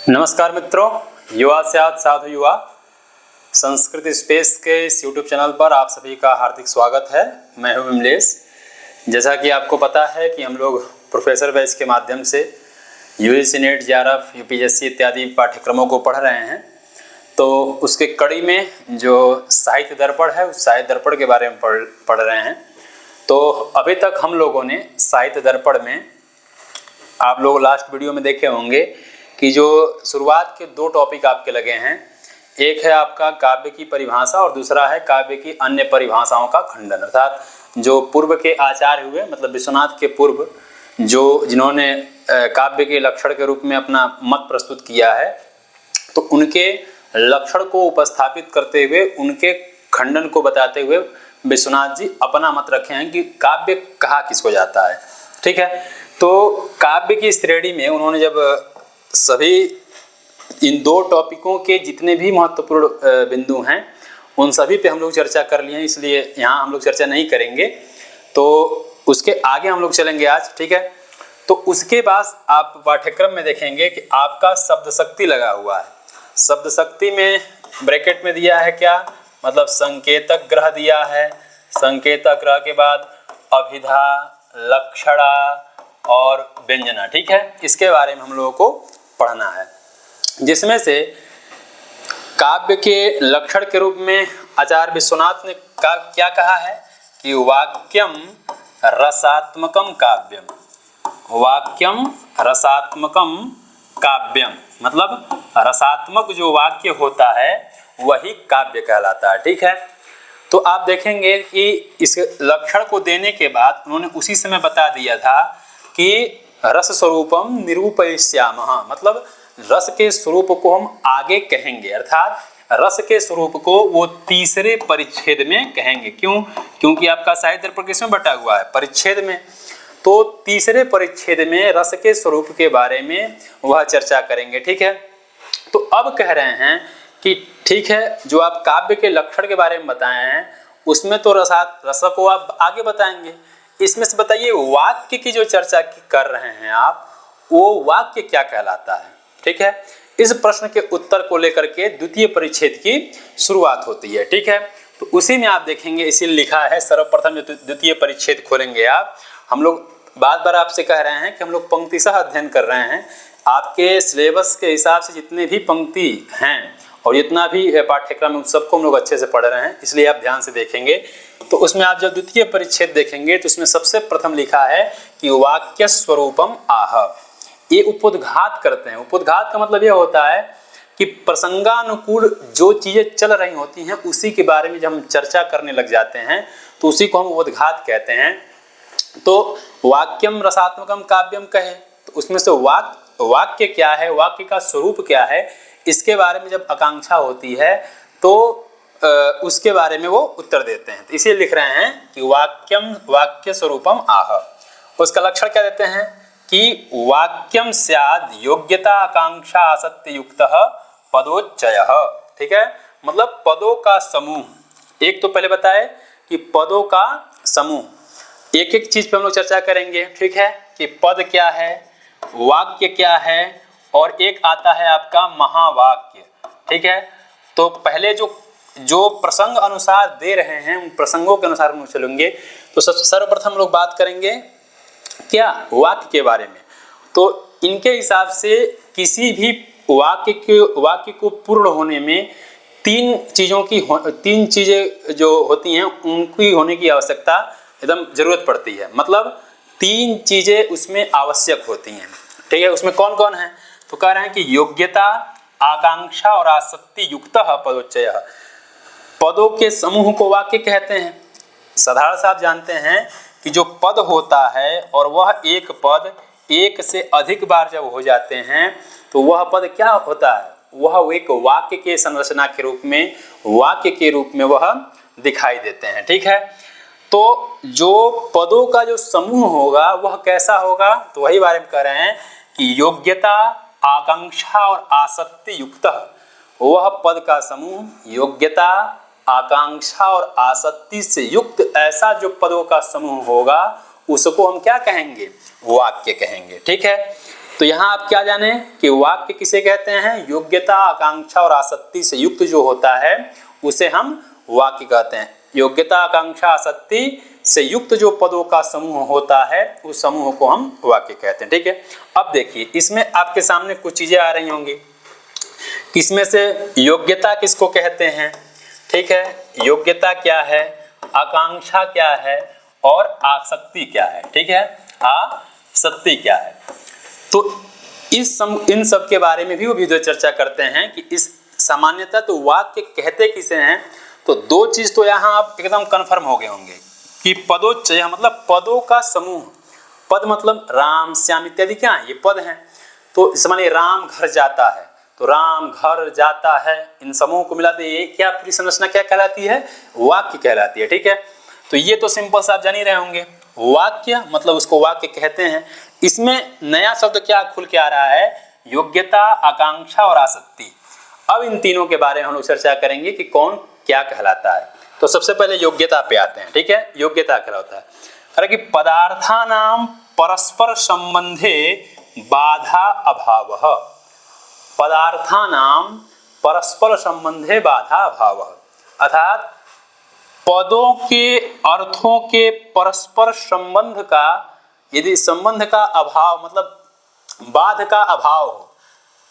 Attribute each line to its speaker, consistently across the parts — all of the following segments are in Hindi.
Speaker 1: नमस्कार मित्रों, युवा साथ साधु युवा संस्कृत स्पेस के इस यूट्यूब चैनल पर आप सभी का हार्दिक स्वागत है। मैं हूं विमलेश। जैसा कि आपको पता है कि हम लोग प्रोफेसर बैच के माध्यम से यूजीसी नेट, जेआरएफ, यूपीएससी इत्यादि पाठ्यक्रमों को पढ़ रहे हैं। तो उसके कड़ी में जो साहित्य दर्पण है, उस साहित्य दर्पण के बारे में पढ़ रहे हैं। तो अभी तक हम लोगों ने साहित्य दर्पण में, आप लोग लास्ट वीडियो में देखे होंगे कि जो शुरुआत के दो टॉपिक आपके लगे हैं, एक है आपका काव्य की परिभाषा और दूसरा है काव्य की अन्य परिभाषाओं का खंडन। अर्थात जो पूर्व के आचार्य हुए, मतलब विश्वनाथ के पूर्व जिन्होंने काव्य के लक्षण के रूप में अपना मत प्रस्तुत किया है, तो उनके लक्षण को उपस्थापित करते हुए, उनके खंडन को बताते हुए विश्वनाथ जी अपना मत रखे हैं कि काव्य कहा किसको जाता है। ठीक है, तो काव्य की श्रेणी में उन्होंने जब सभी इन दो टॉपिकों के जितने भी महत्वपूर्ण बिंदु हैं, उन सभी पे हम लोग चर्चा कर लिए हैं, इसलिए यहाँ हम लोग चर्चा नहीं करेंगे। तो उसके आगे हम लोग चलेंगे आज। ठीक है, तो उसके बाद आप पाठ्यक्रम में देखेंगे कि आपका शब्द शक्ति लगा हुआ है। शब्द शक्ति में ब्रैकेट में दिया है क्या, मतलब संकेतक ग्रह दिया है। संकेतक ग्रह के बाद अभिधा, लक्षणा और व्यंजना। ठीक है, इसके बारे में हम लोगों को पढ़ना है, जिसमें से काव्य के लक्षण के रूप में आचार्य विश्वनाथ ने क्या कहा है कि वाक्यम रसात्मकम काव्यम। वाक्यम रसात्मकम काव्यम मतलब रसात्मक जो वाक्य होता है वही काव्य कहलाता है। ठीक है, तो आप देखेंगे कि इस लक्षण को देने के बाद उन्होंने उसी समय बता दिया था कि रस स्वरूपम निरूपयिष्यामः, मतलब रस के स्वरूप को हम आगे कहेंगे। अर्थात रस के स्वरूप को वो तीसरे परिच्छेद में कहेंगे। क्यों? क्योंकि आपका साहित्य दर्पण किसमें बटा हुआ है? परिच्छेद में। तो तीसरे परिच्छेद में रस के स्वरूप के बारे में वह चर्चा करेंगे। ठीक है, तो अब कह रहे हैं कि ठीक है, जो आप काव्य के लक्षण के बारे में बताए हैं उसमें तो रस को आप आगे बताएंगे। इसमें से बताइए वाक्य की जो चर्चा कर रहे हैं आप, वो वाक्य क्या कहलाता है? ठीक है, इस प्रश्न के उत्तर को लेकर के द्वितीय परिच्छेद की शुरुआत होती है। ठीक है, तो उसी में आप देखेंगे, इसी लिखा है सर्वप्रथम द्वितीय परिच्छेद खोलेंगे आप। हम लोग बार बार आपसे कह रहे हैं कि हम लोग पंक्तिशः अध्ययन कर रहे हैं। आपके सिलेबस के हिसाब से जितने भी पंक्ति हैं और जितना भी पाठ्यक्रम है उन सबको हम लोग अच्छे से पढ़ रहे हैं, इसलिए आप ध्यान से देखेंगे। तो उसमें आप जब द्वितीय परिच्छेद देखेंगे तो उसमें सबसे प्रथम लिखा है कि वाक्य स्वरूपम आह। ये उपोद्घात करते हैं। उपोद्घात का मतलब यह होता है कि प्रसंगानुकूल जो चीजें चल रही होती हैं उसी के बारे में जब हम चर्चा करने लग जाते हैं तो उसी को हम उपोद्घात कहते हैं। तो वाक्यम रसात्मकम काव्यम कहे तो उसमें से वाक्य क्या है, वाक्य का स्वरूप क्या है, इसके बारे में जब आकांक्षा होती है तो उसके बारे में वो उत्तर देते हैं। तो इसीलिए लिख रहे हैं कि वाक्यम वाक्य स्वरूपम आह। उसका लक्षण क्या देते हैं कि वाक्यम स्याद योग्यता आकांक्षा आसक्ति युक्त पदोच्चयः। ठीक है, मतलब पदों का समूह। एक तो पहले बताए कि पदों का समूह, एक एक चीज पे हम लोग चर्चा करेंगे। ठीक है, कि पद क्या है, वाक्य क्या है, और एक आता है आपका महावाक्य। ठीक है, तो पहले जो प्रसंग अनुसार दे रहे हैं उन प्रसंगों के अनुसार हम चलेंगे। तो सर्वप्रथम लोग बात करेंगे क्या, वाक्य के बारे में। तो इनके हिसाब से किसी भी वाक्य को पूर्ण होने में तीन चीजें जो होती हैं उनकी होने की आवश्यकता एकदम जरूरत पड़ती है। मतलब तीन चीजें उसमें आवश्यक होती हैं। ठीक है, उसमें कौन कौन है? तो कह रहे हैं कि योग्यता, आकांक्षा और आसक्ति युक्त पदोच्चयः। पदों के समूह को वाक्य कहते हैं। साधारण सा आप जानते हैं कि जो पद होता है और वह एक पद एक से अधिक बार जब हो जाते हैं तो वह पद क्या होता है? वह एक वाक्य के संरचना के रूप में, वाक्य के रूप में वह दिखाई देते हैं। ठीक है, तो जो पदों का जो समूह होगा वह कैसा होगा? तो वही बारे में कह रहे हैं कि योग्यता, आकांक्षा और आसक्ति युक्त, वह पद का समूह योग्यता, आकांक्षा और आसक्ति से युक्त ऐसा जो पदों का समूह होगा उसको हम क्या कहेंगे? वाक्य कहेंगे। ठीक है, तो यहाँ आप क्या जाने कि वाक्य किसे कहते हैं? योग्यता, आकांक्षा और आसक्ति से युक्त जो होता है उसे हम वाक्य कहते हैं। योग्यता, आकांक्षा, आसक्ति से युक्त जो पदों का समूह होता है उस समूह को हम वाक्य कहते हैं। ठीक है, अब देखिए इसमें आपके सामने कुछ चीजें आ रही होंगी। इसमें से योग्यता किसको कहते हैं? ठीक है, योग्यता क्या है, आकांक्षा क्या है और आसक्ति क्या है? ठीक है, आसक्ति क्या है? तो इन सब के बारे में भी वो वीडियो चर्चा करते हैं कि इस सामान्यतः तो वाक्य कहते किसे हैं। तो दो चीज तो यहाँ आप एकदम कंफर्म हो गए होंगे कि पदोच्चय मतलब पदों का समूह। पद मतलब राम, श्याम इत्यादि क्या है? ये पद हैं। तो इस माने राम घर जाता है, तो राम घर जाता है, इन समूह को मिलाते ये क्या पूरी संरचना क्या कहलाती है? वाक्य कहलाती है। ठीक है, तो ये तो सिंपल सा आप जान ही रहे होंगे। वाक्य मतलब उसको वाक्य कहते हैं। इसमें नया शब्द क्या खुल के आ रहा है? योग्यता, आकांक्षा और आसक्ति। अब इन तीनों के बारे में हम लोग चर्चा करेंगे कि कौन क्या कहलाता है। तो सबसे पहले योग्यता पे आते हैं। ठीक है, योग्यता कहलाता है अरे कि पदार्थानां परस्पर संबंधे बाधा अभावः। पदार्थानां परस्पर संबंधे बाधा अभावः अर्थात पदों के अर्थों के परस्पर संबंध का यदि संबंध का अभाव मतलब बाध का अभाव हो,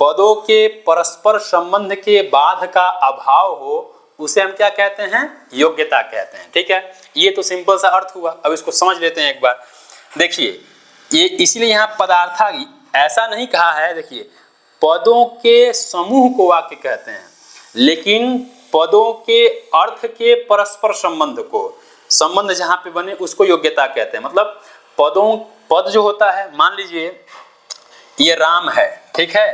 Speaker 1: पदों के परस्पर संबंध के बाध का अभाव हो, उसे हम क्या कहते हैं? योग्यता कहते हैं। ठीक है, ये तो सिंपल सा अर्थ हुआ। अब इसको समझ लेते हैं एक बार। देखिए ये इसलिए यहाँ पदार्था ऐसा नहीं कहा है। देखिए पदों के समूह को वाक्य कहते हैं, लेकिन पदों के अर्थ के परस्पर संबंध को, संबंध जहाँ पे बने उसको योग्यता कहते हैं। मतलब पद जो होता है, मान लीजिए ये राम है। ठीक है,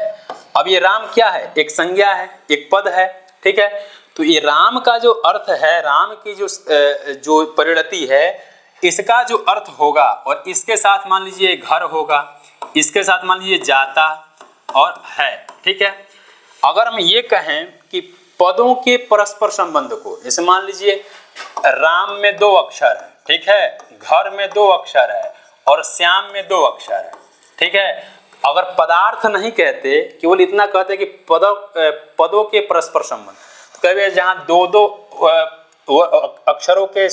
Speaker 1: अब ये राम क्या है? एक संज्ञा है, एक पद है। ठीक है, तो ये राम का जो अर्थ है, राम की जो परिणति है, इसका जो अर्थ होगा और इसके साथ मान लीजिए घर होगा, इसके साथ मान लीजिए जाता और है। ठीक है, अगर हम ये कहें कि पदों के परस्पर संबंध को, जैसे मान लीजिए राम में 2 अक्षर है, ठीक है, घर में 2 अक्षर है और श्याम में 2 अक्षर है। ठीक है, अगर पदार्थ नहीं कहते, केवल इतना कहते कि पदों के परस्पर संबंध, तो कभी जहाँ 2 अक्षरों के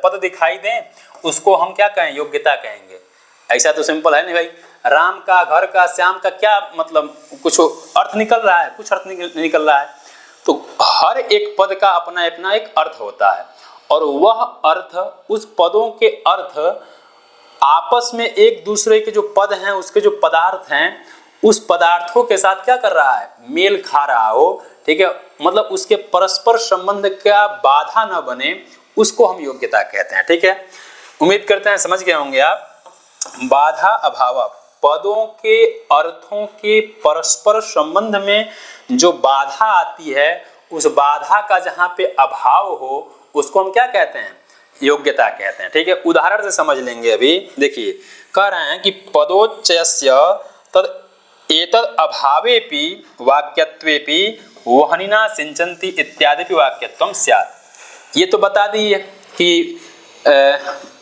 Speaker 1: पद दिखाई दें उसको हम क्या कहें? योग्यता कहेंगे। ऐसा तो सिंपल है नहीं भाई। राम का, घर का, श्याम का क्या मतलब कुछ अर्थ निकल रहा है? कुछ अर्थ निकल रहा है। तो हर एक पद का अपना अपना एक अर्थ होता है और वह अर्थ, उस पदों के अर्थ आपस में एक दूसरे के जो पद हैं, उसके जो पदार्थ हैं, उस पदार्थों के साथ क्या कर रहा है? मेल खा रहा हो। ठीक है, मतलब उसके परस्पर संबंध का बाधा न बने, उसको हम योग्यता कहते हैं। ठीक है, उम्मीद करते हैं समझ गए होंगे आप। बाधा अभाव, पदों के अर्थों के परस्पर संबंध में जो बाधा आती है, उस बाधा का जहाँ पे अभाव हो उसको हम क्या कहते हैं? योग्यता कहते हैं। ठीक है, उदाहरण से समझ लेंगे। अभी देखिए कह रहे हैं कि पदोच्चयस्य तद एतद अभावेपि वाक्यत्वेपि वहनिना सिंचन्ति इत्यादि वाक्यत्वं स्यात्। ये तो बता दी है कि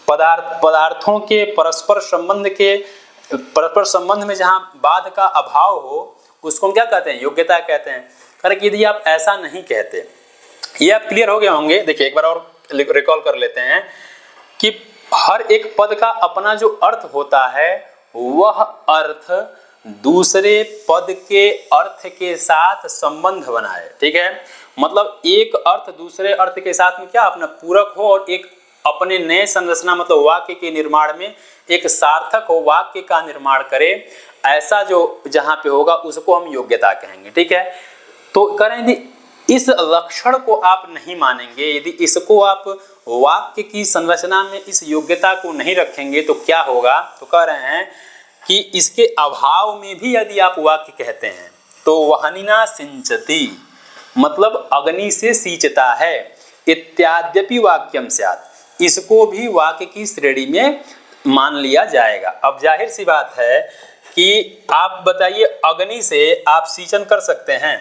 Speaker 1: पदार्थों के परस्पर संबंध में जहाँ बाध का अभाव हो उसको हम क्या कहते हैं? योग्यता कहते हैं। कारण कि यदि आप ऐसा नहीं कहते, ये आप क्लियर हो गए होंगे। देखिए एक बार और रिकॉल कर लेते हैं कि हर एक पद का अपना जो अर्थ होता है, वह अर्थ दूसरे पद के अर्थ के साथ संबंध बनाए। ठीक है, मतलब एक अर्थ दूसरे अर्थ के साथ में क्या अपना पूरक हो और एक अपने नए संरचना मतलब वाक्य के निर्माण में एक सार्थक हो, वाक्य का निर्माण करे, ऐसा जो जहाँ पे होगा उसको हम योग्यता कहेंगे। ठीक है, तो करें यदि इस लक्षण को आप नहीं मानेंगे, यदि इसको आप वाक्य की संरचना में इस योग्यता को नहीं रखेंगे तो क्या होगा? तो कह रहे हैं कि इसके अभाव में भी यदि आप वाक्य कहते हैं तो वहनिना सिंचति, मतलब अग्नि से सींचता है, इत्याद्यपि वाक्यम स्यात्, इसको भी वाक्य की श्रेणी में मान लिया जाएगा। अब जाहिर सी बात है कि आप बताइए अग्नि से आप सिंचन कर सकते हैं?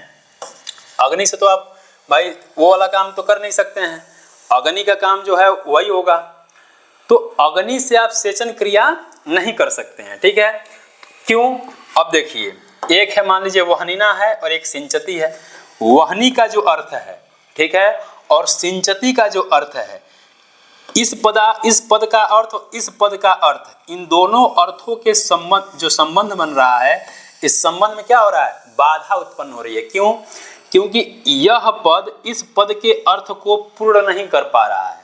Speaker 1: अग्नि से तो आप भाई वो वाला काम तो कर नहीं सकते हैं, अग्नि का काम जो है वही होगा। तो अग्नि से आप सेचन क्रिया नहीं कर सकते हैं। ठीक है, क्यों? अब देखिए, एक है मान लीजिए वहनीना है और एक सिंचती है। वहनी का जो अर्थ है, ठीक है, और सिंचती का जो अर्थ है, इस पद का अर्थ और इस पद का अर्थ, इन दोनों अर्थों के संबंध, जो संबंध बन रहा है, इस संबंध में क्या हो रहा है, बाधा उत्पन्न हो रही है। क्यों? क्योंकि यह पद इस पद के अर्थ को पूर्ण नहीं कर पा रहा है।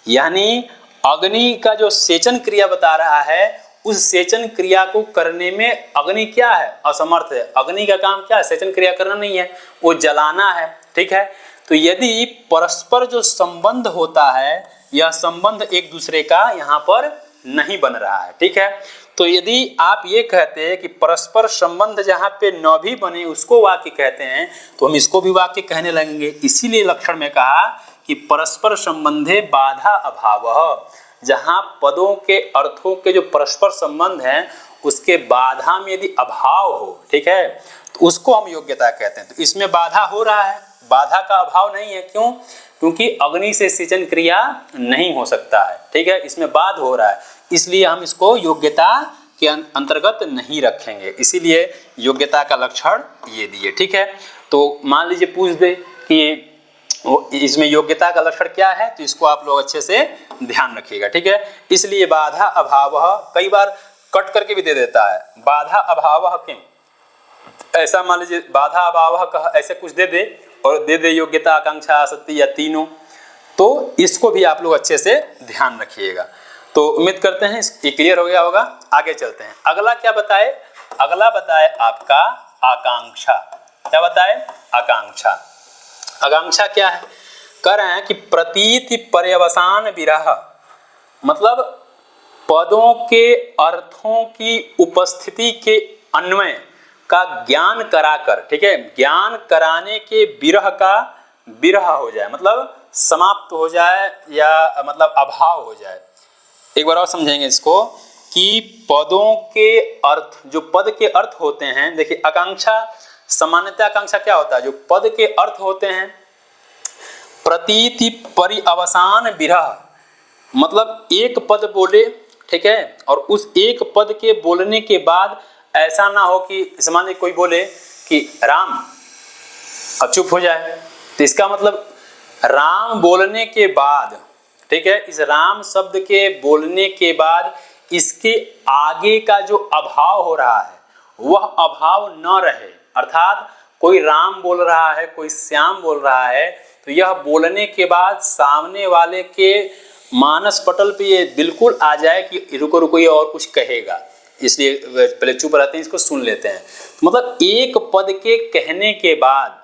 Speaker 1: यानी अग्नि का जो सेचन क्रिया बता रहा है, उस सेचन क्रिया को करने में अग्नि क्या है, असमर्थ है। अग्नि का काम क्या है, सेचन क्रिया करना नहीं है, वो जलाना है, ठीक है। तो यदि परस्पर जो संबंध होता है, यह संबंध एक दूसरे का यहाँ पर नहीं बन रहा है, ठीक है। तो यदि आप ये कहते हैं कि परस्पर संबंध जहाँ पे न भी बने उसको वाक्य कहते हैं, तो हम इसको भी वाक्य कहने लगेंगे। इसीलिए लक्षण में कहा कि परस्पर संबंधे बाधा अभाव, जहाँ पदों के अर्थों के जो परस्पर संबंध हैं उसके बाधा में यदि अभाव हो, ठीक है, तो उसको हम योग्यता कहते हैं। तो इसमें बाधा हो रहा है, बाधा का अभाव नहीं है। क्यों? क्योंकि अग्नि से सिंचन क्रिया नहीं हो सकता है, ठीक है, इसमें बाध हो रहा है, इसलिए हम इसको योग्यता के अंतर्गत नहीं रखेंगे। इसीलिए योग्यता का लक्षण ये दिए, ठीक है। तो मान लीजिए पूछ दे कि इसमें योग्यता का लक्षण क्या है, तो इसको आप लोग अच्छे से ध्यान रखिएगा, ठीक है। इसलिए बाधा अभाव, कई बार कट करके भी दे देता है, बाधा अभाव क्यों, ऐसा मान लीजिए बाधा अभाव का ऐसे कुछ दे दे और दे दे योग्यता, आकांक्षा, आसक्ति या तीनों, तो इसको भी आप लोग अच्छे से ध्यान रखिएगा। तो उम्मीद करते हैं ये क्लियर हो गया होगा। आगे चलते हैं, अगला क्या बताए, अगला बताए आपका आकांक्षा। क्या बताए, आकांक्षा। आकांक्षा क्या है, कह रहे हैं कि प्रतीति पर्यवसान विरह, मतलब पदों के अर्थों की उपस्थिति के अन्वय का ज्ञान कराकर, ठीक है, ज्ञान कराने के विरह का विरह हो जाए, मतलब समाप्त हो जाए या मतलब अभाव हो जाए। एक बार और समझेंगे इसको कि पदों के अर्थ, जो पद के अर्थ होते हैं, देखिए आकांक्षा, सामान्यतः आकांक्षा क्या होता है, जो पद के अर्थ होते हैं, प्रतीति परिअवसान विरह, मतलब एक पद बोले, ठीक है, और उस एक पद के बोलने के बाद ऐसा ना हो कि मान लीजिए कोई बोले कि राम, अब चुप हो जाए, तो इसका मतलब राम बोलने के बाद, ठीक है, इस राम शब्द के बोलने के बाद इसके आगे का जो अभाव हो रहा है वह अभाव न रहे। अर्थात कोई राम बोल रहा है, कोई श्याम बोल रहा है, तो यह बोलने के बाद सामने वाले के मानस पटल पे ये बिल्कुल आ जाए कि रुको रुको ये और कुछ कहेगा, इसलिए पहले चुप रहते हैं, इसको सुन लेते हैं। मतलब एक पद के कहने के बाद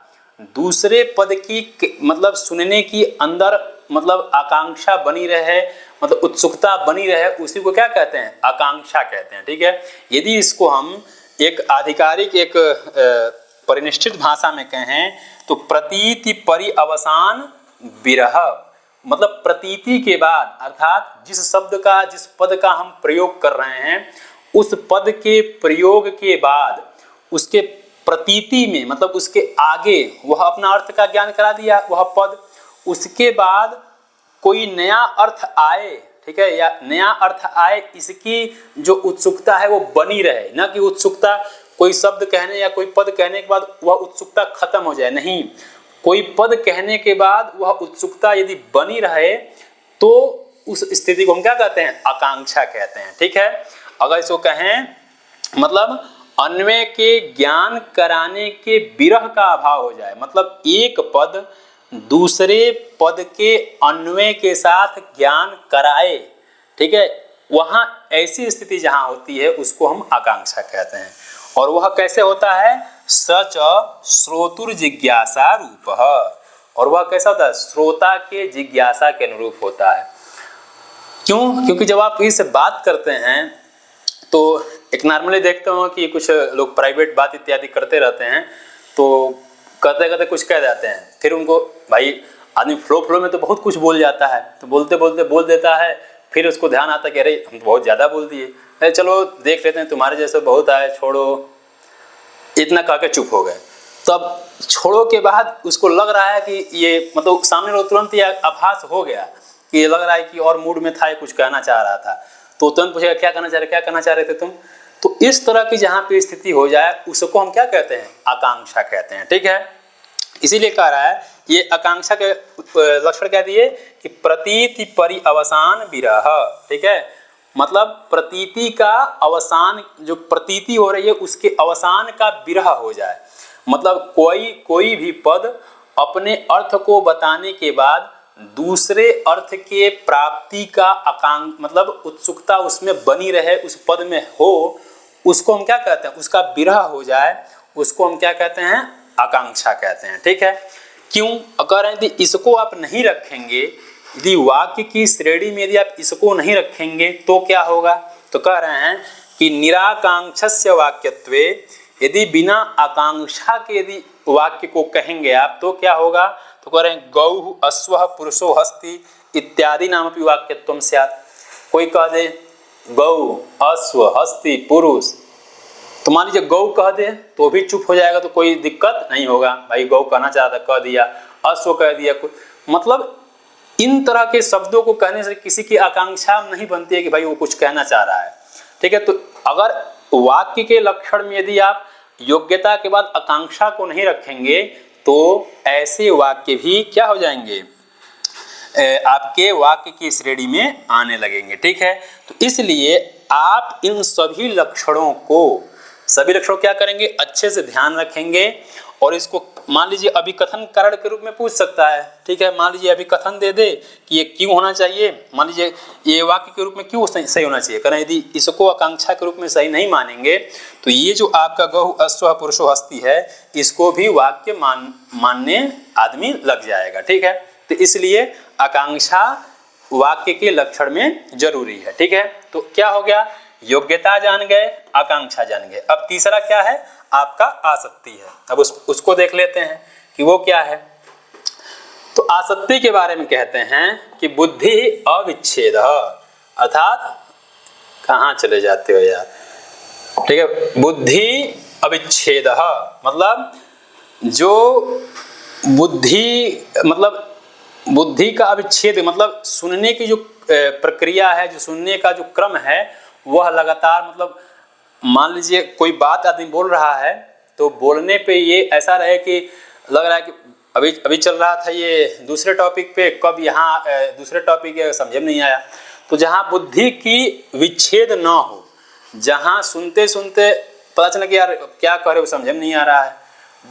Speaker 1: दूसरे पद की मतलब सुनने की अंदर मतलब आकांक्षा बनी रहे, मतलब उत्सुकता बनी रहे, उसी को क्या कहते हैं, आकांक्षा कहते हैं, ठीक है। यदि इसको हम एक आधिकारिक, एक परिनिष्ठित भाषा में कहें तो प्रतीति परिअवसान विरह, मतलब प्रतीति के बाद, अर्थात जिस शब्द का, जिस पद का हम प्रयोग कर रहे हैं, उस पद के प्रयोग के बाद उसके प्रतीति में, मतलब उसके आगे वह अपना अर्थ का ज्ञान करा दिया वह पद, उसके बाद कोई नया अर्थ आए, ठीक है, या नया अर्थ आए, इसकी जो उत्सुकता है वो बनी रहे, ना कि उत्सुकता कोई शब्द कहने या कोई पद कहने के बाद वह उत्सुकता खत्म हो जाए, नहीं, कोई पद कहने के बाद वह उत्सुकता यदि बनी रहे तो उस स्थिति को हम क्या कहते हैं, आकांक्षा कहते हैं, ठीक है। अगर इसको कहें मतलब अन्वय के ज्ञान कराने के विरह का अभाव हो जाए, मतलब एक पद दूसरे पद के अन्वय के साथ ज्ञान कराए, ठीक है, वहां ऐसी स्थिति जहां होती है उसको हम आकांक्षा कहते हैं। और वह कैसे होता है, सच श्रोतुर जिज्ञासा रूप, और वह कैसा होता है, श्रोता के जिज्ञासा के अनुरूप होता है। क्यों? क्योंकि जब आप किसी से बात करते हैं तो एक नॉर्मली देखते हो कि कुछ लोग प्राइवेट बात इत्यादि करते रहते हैं, तो कहते कहते कुछ कह जाते हैं, फिर उनको भाई आदमी फ्लो में तो बहुत कुछ बोल जाता है, तो बोलते बोलते बोल देता है, फिर उसको ध्यान आता कि अरे हम तो बहुत ज़्यादा बोल दिए, अरे चलो देख लेते हैं, तुम्हारे जैसे बहुत आए, छोड़ो, इतना कह के चुप हो गए। तब छोड़ो के बाद उसको लग रहा है कि ये मतलब सामने वाला तुरंत ये आभास हो गया कि ये लग रहा है कि और मूड में था, कुछ कहना चाह रहा था, तो तुरंत पूछेगा क्या कहना चाह रहे, क्या कहना चाह रहे थे तुम, तो इस तरह की जहां पे स्थिति हो जाए उसको हम क्या कहते हैं, आकांक्षा कहते हैं। ठीक है, इसीलिए कह रहा है ये आकांक्षा के लक्षण क्या दिए कि प्रतीति परि अवसान विरह। ठीक है, मतलब प्रतीति का अवसान, जो प्रतीति हो रही है उसके अवसान का विरह हो जाए। मतलब कोई भी पद अपने अर्थ को बताने के बाद दूसरे अर्थ के प्राप्ति का मतलब उत्सुकता उसमें बनी रहे, उस पद में हो, उसको हम क्या कहते हैं, उसका विरह हो जाए, उसको हम क्या कहते हैं, आकांक्षा कहते हैं। ठीक है, क्यों, अगर यदि इसको आप नहीं रखेंगे, यदि वाक्य की श्रेणी में यदि आप इसको नहीं रखेंगे तो क्या होगा, तो कह रहे हैं कि निराकांक्षस्य वाक्यत्वे, यदि बिना आकांक्षा के यदि वाक्य को कहेंगे आप तो क्या होगा, तो कह रहे हैं गौ अश्व पुरुषो हस्ति इत्यादि नामपि वाक्यत्वम स्यात्। कोई कह दे गौ अश्व हस्ति पुरुष, तो मान लीजिए गौ कह दे तो भी चुप हो जाएगा, तो कोई दिक्कत नहीं होगा, भाई गौ कहना चाह था कह दिया, अश्व कह दिया, मतलब इन तरह के शब्दों को कहने से किसी की आकांक्षा नहीं बनती है कि भाई वो कुछ कहना चाह रहा है। ठीक है, तो अगर वाक्य के लक्षण में यदि आप योग्यता के बाद आकांक्षा को नहीं रखेंगे तो ऐसे वाक्य भी क्या हो जाएंगे, आपके वाक्य की श्रेणी में आने लगेंगे। ठीक है, तो इसलिए आप इन सभी लक्षणों क्या करेंगे, अच्छे से ध्यान रखेंगे और इसको मान लीजिए अभिकथन कारण के रूप में पूछ सकता है। ठीक है, मान लीजिए अभिकथन दे दे कि ये क्यों होना चाहिए, मान लीजिए ये वाक्य के रूप में क्यों सही होना चाहिए, कारण यदि इसको आकांक्षा के रूप में सही नहीं मानेंगे तो ये जो आपका गौ अश्व पुरुषो हस्ति है इसको भी वाक्य मानने आदमी लग जाएगा। ठीक है, तो इसलिए आकांक्षा वाक्य के लक्षण में जरूरी है। ठीक है, तो क्या हो गया, योग्यता जान गए, आकांक्षा जान गए। अब तीसरा क्या है, आपका आसक्ति है। अब उसको देख लेते हैं कि वो क्या है। तो आसक्ति के बारे में कहते हैं कि बुद्धि अविच्छेद, अर्थात कहाँ चले जाते हो यार। ठीक है, बुद्धि अविच्छेद मतलब जो बुद्धि का अविच्छेद, मतलब सुनने की जो प्रक्रिया है, जो सुनने का जो क्रम है वह लगातार, मतलब मान लीजिए कोई बात आदमी बोल रहा है तो बोलने पे ये ऐसा रहे कि लग रहा है कि अभी चल रहा था ये दूसरे टॉपिक पे, कब यहाँ दूसरे टॉपिक समझ में नहीं आया। तो जहाँ बुद्धि की विच्छेद न हो, जहाँ सुनते सुनते पता चला कि यार क्या कह रहे हो समझ में नहीं आ रहा है,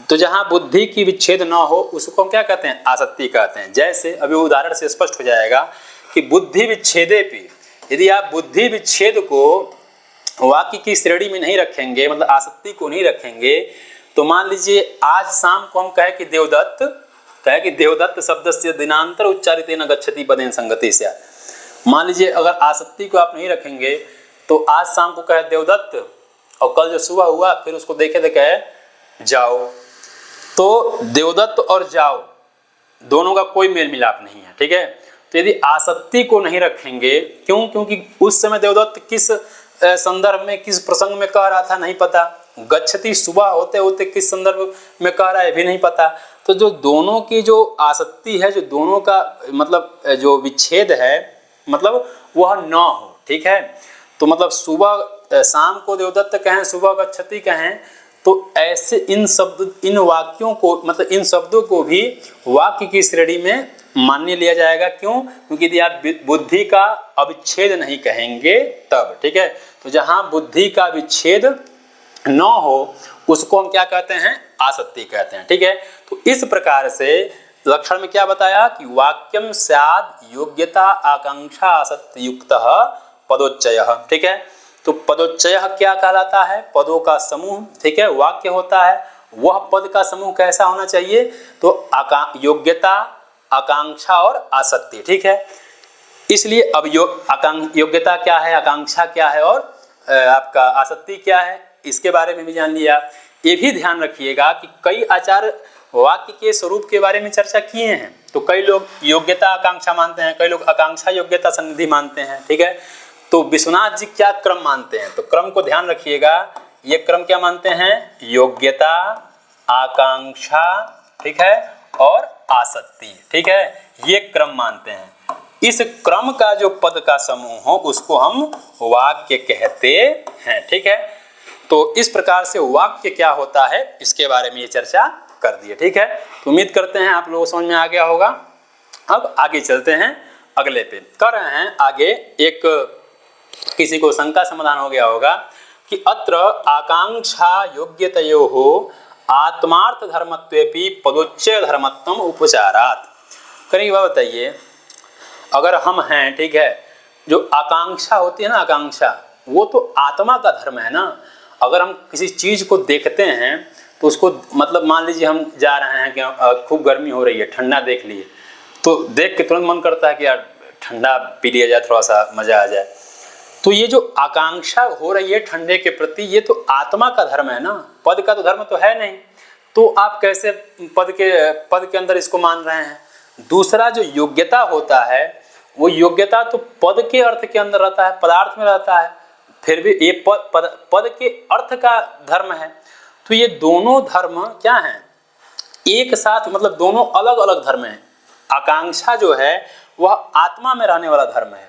Speaker 1: तो जहाँ बुद्धि की विच्छेद न हो उसको हम क्या कहते हैं, आसक्ति कहते हैं। जैसे अभी उदाहरण से स्पष्ट हो जाएगा कि बुद्धि विच्छेदे पे, यदि आप बुद्धि विच्छेद को वाक्य की श्रेणी में नहीं रखेंगे, मतलब आसक्ति को नहीं रखेंगे, तो मान लीजिए आज शाम को हम कहे कि देवदत्त शब्द से दिनांतर उच्चारितेन गच्छति पदेन संगति से। मान लीजिए अगर आसक्ति को आप नहीं रखेंगे तो आज शाम को कहे देवदत्त और कल जो सुबह हुआ फिर उसको देखे कहे जाओ, तो देवदत्त और जाओ दोनों का कोई मेल मिलाप नहीं है। ठीक है, तो यदि आसक्ति को नहीं रखेंगे, क्योंकि उस समय देवदत्त किस संदर्भ में किस प्रसंग में कह रहा था नहीं पता, गच्छति सुबह होते होते किस संदर्भ में कह रहा है भी नहीं पता। तो जो दोनों की जो आसक्ति है, जो दोनों का मतलब जो विच्छेद है, मतलब वह न हो। ठीक है, तो मतलब सुबह शाम को देवदत्त कहें, सुबह गच्छति कहें, तो ऐसे इन वाक्यों को, मतलब इन शब्दों को भी वाक्य की श्रेणी में मान्य लिया जाएगा। क्यों, क्योंकि यदि आप बुद्धि का अविच्छेद नहीं कहेंगे तब। ठीक है, तो जहां बुद्धि का विच्छेद न हो उसको हम क्या कहते हैं, आसक्ति कहते हैं। ठीक है, तो इस प्रकार से लक्षण में क्या बताया कि वाक्यम स्याद योग्यता आकांक्षा आसक्ति युक्त पदोच्चय। ठीक है, तो पदोच्चय क्या कहलाता है, पदों का समूह। ठीक है, वाक्य होता है, वह पद का समूह कैसा होना चाहिए, तो योग्यता, आकांक्षा और आसक्ति। ठीक है, इसलिए अब योग्यता क्या है, आकांक्षा क्या है और आपका आसक्ति क्या है, इसके बारे में भी जान लिया। ये भी ध्यान रखिएगा कि कई आचार्य वाक्य के स्वरूप के बारे में चर्चा किए हैं। तो कई लोग योग्यता आकांक्षा मानते हैं, कई लोग आकांक्षा योग्यता सन्निधि मानते हैं। ठीक है, तो विश्वनाथ जी क्या क्रम मानते हैं, तो क्रम को ध्यान रखिएगा। ये क्रम क्या मानते हैं, योग्यता, आकांक्षा, ठीक है, और आसक्ति। ठीक है, ये क्रम मानते हैं। इस क्रम का जो पद का समूह हो उसको हम वाक्य कहते हैं। ठीक है, तो इस प्रकार से वाक्य क्या होता है इसके बारे में ये चर्चा कर दी है। ठीक है, तो उम्मीद करते हैं आप लोगों को समझ में आ गया होगा। अब आगे चलते हैं अगले पे। कर रहे हैं आगे, एक किसी को शंका समाधान हो गया होगा कि अत्र आकांक्षा योग्यतयोः आत्मार्थ धर्मत्वेपि पदोच्चय धर्मत्वम उपचारात्। करेंगे बात बताइए, अगर हम हैं, ठीक है, जो आकांक्षा होती है ना, आकांक्षा वो तो आत्मा का धर्म है ना। अगर हम किसी चीज को देखते हैं तो उसको मतलब मान लीजिए हम जा रहे हैं कि खूब गर्मी हो रही है, ठंडा देख लिए, तो देख के तुरंत मन करता है कि यार ठंडा पी लिया जाए, थोड़ा सा मजा आ जाए। तो ये जो आकांक्षा हो रही है ठंडे के प्रति, ये तो आत्मा का धर्म है ना, पद का तो धर्म तो है नहीं। तो आप कैसे पद के अंदर इसको मान रहे हैं? दूसरा जो योग्यता होता है, वो योग्यता तो पद के अर्थ के अंदर रहता है, पदार्थ में रहता है, फिर भी ये पद के अर्थ का धर्म है। तो ये दोनों धर्म क्या हैं? एक साथ, मतलब दोनों अलग अलग धर्म हैं। आकांक्षा जो है वह आत्मा में रहने वाला धर्म है,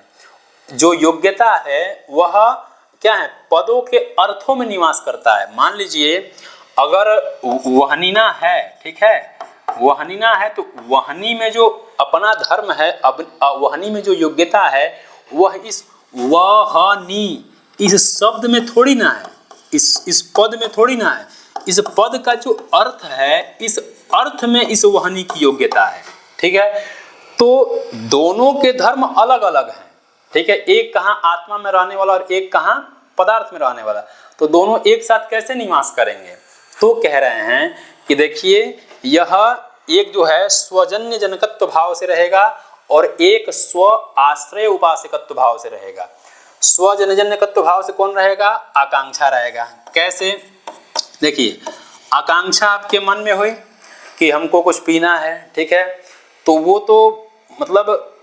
Speaker 1: जो योग्यता है वह क्या है? पदों के अर्थों में निवास करता है। मान लीजिए अगर वहनीना है, ठीक है, वहनीना है, तो वहनी में जो अपना धर्म है, अब वहनी में जो योग्यता है वह इस वहनी इस शब्द में थोड़ी ना है, इस पद में थोड़ी ना है। इस पद का जो अर्थ है, इस अर्थ में इस वहनी की योग्यता है। ठीक है, तो दोनों के धर्म अलग अलग हैं। ठीक है, एक कहाँ आत्मा में रहने वाला और एक कहाँ पदार्थ में रहने वाला, तो दोनों एक साथ कैसे निवास करेंगे? तो कह रहे हैं कि देखिए, यह एक जो है स्वजन्य जनकत्व भाव से रहेगा और एक स्व आश्रय उपासकत्व भाव से रहेगा। स्वजनजन्यकत्व भाव से कौन रहेगा? आकांक्षा रहेगा। कैसे? देखिए, आकांक्षा आपके मन में हुई कि हमको कुछ पीना है, ठीक है, तो वो तो मतलब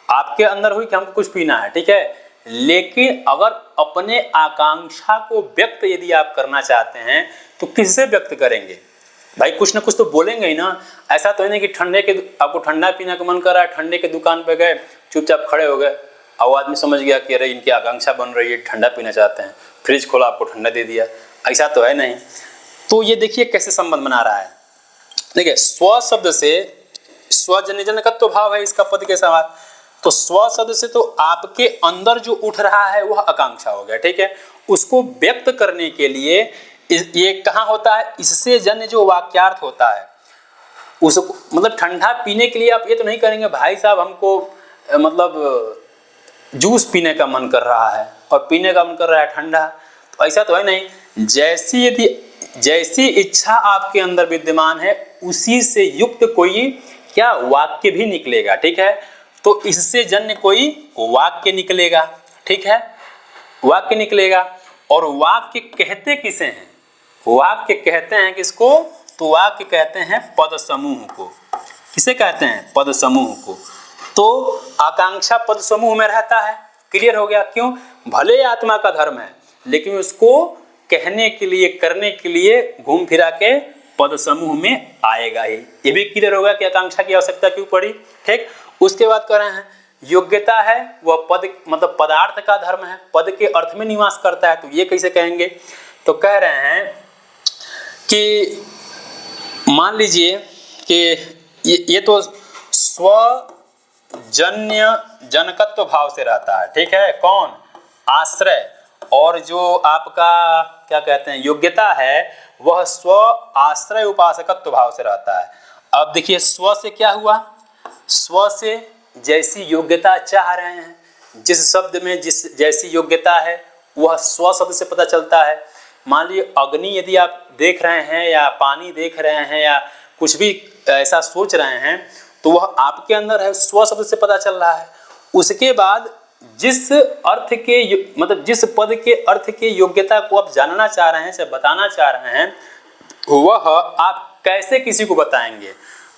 Speaker 1: आपके अंदर हुई कि हमको कुछ पीना है, ठीक है। लेकिन अगर अपने आकांक्षा को व्यक्त यदि आप करना चाहते हैं तो किससे व्यक्त करेंगे? भाई कुछ ना कुछ तो बोलेंगे ही ना। ऐसा तो है नहीं कि आपको ठंडा पीने का मन कर रहा है, ठंडे के दुकान पे गए, चुपचाप खड़े हो गए, और आदमी समझ गया कि अरे इनकी आकांक्षा बन रही है, ठंडा पीना चाहते हैं, फ्रिज खोला आपको ठंडा दे दिया। ऐसा तो है नहीं। तो ये देखिए कैसे संबंध बना रहा है। देखिए, स्व शब्द से स्वजनजनकत्व भाव है इसका पद के समान। तो स्व शब्द से तो आपके अंदर जो उठ रहा है वह आकांक्षा हो गया, ठीक है। उसको व्यक्त करने के लिए ये कहाँ होता है? इससे जन्य जो वाक्यार्थ होता है उसको, मतलब ठंडा पीने के लिए आप ये तो नहीं करेंगे भाई साहब हमको मतलब जूस पीने का मन कर रहा है और पीने का मन कर रहा है ठंडा, तो ऐसा तो है नहीं। जैसी इच्छा आपके अंदर विद्यमान है उसी से युक्त कोई क्या वाक्य भी निकलेगा, ठीक है। तो इससे जन्य कोई वाक्य निकलेगा, ठीक है, वाक्य निकलेगा। और वाक्य कहते किसे हैं? वाक्य कहते हैं किसको? तो वाक्य कहते हैं पद समूह को। किसे कहते हैं? पद समूह को। तो आकांक्षा पद समूह में रहता है। क्लियर हो गया? क्यों? भले आत्मा का धर्म है लेकिन उसको कहने के लिए, करने के लिए घूम फिरा के पद समूह में आएगा ही। ये भी क्लियर होगा कि आकांक्षा की आवश्यकता क्यों पड़ी, ठीक। उसके बाद कह रहे हैं योग्यता है वह पद मतलब पदार्थ का धर्म है, पद के अर्थ में निवास करता है। तो ये कैसे कहेंगे? तो कह रहे हैं कि मान लीजिए कि ये तो स्वजन्य जनकत्व भाव से रहता है, ठीक है। कौन? आश्रय। और जो आपका क्या कहते हैं योग्यता है वह स्व आश्रय उपासकत्व भाव से रहता है। अब देखिए स्व से क्या हुआ? स्व से जैसी योग्यता चाह रहे हैं, जिस शब्द में जैसी योग्यता है वह स्व शब्द से पता चलता है। मान लीजिए अग्नि यदि आप देख रहे हैं या पानी देख रहे हैं या कुछ भी ऐसा सोच रहे हैं तो वह आपके अंदर है, स्व शब्द से पता चल रहा है। उसके बाद जिस अर्थ के मतलब जिस पद के अर्थ के योग्यता को आप जानना चाह रहे हैं, बताना चाह रहे हैं, वह आप कैसे किसी को बताएंगे?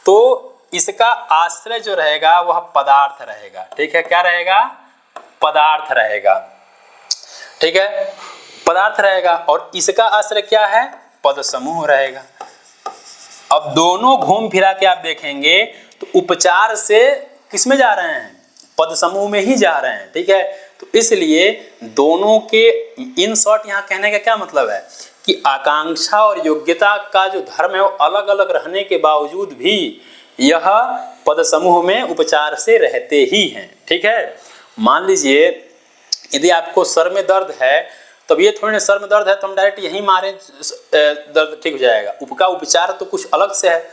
Speaker 1: तो इसका आश्रय जो रहेगा वह पदार्थ रहेगा, ठीक है। क्या रहेगा? पदार्थ रहेगा, ठीक है, पदार्थ रहेगा। और इसका आश्रय क्या है? पद समूह रहेगा। अब दोनों घूम फिरा के आप देखेंगे तो उपचार से किस में जा रहे हैं? पद समूह में ही जा रहे हैं, ठीक है। तो इसलिए दोनों के इन शॉर्ट यहाँ कहने का क्या मतलब है कि आकांक्षा और योग्यता का जो धर्म है वो अलग अलग रहने के बावजूद भी यह पद समूह में उपचार से रहते ही हैं। ठीक है, मान लीजिए यदि आपको सर में दर्द है, तब ये थोड़ी ना सर में दर्द है तो हम डायरेक्ट यहीं मारे दर्द ठीक हो जाएगा। उसका उपचार तो कुछ अलग से है,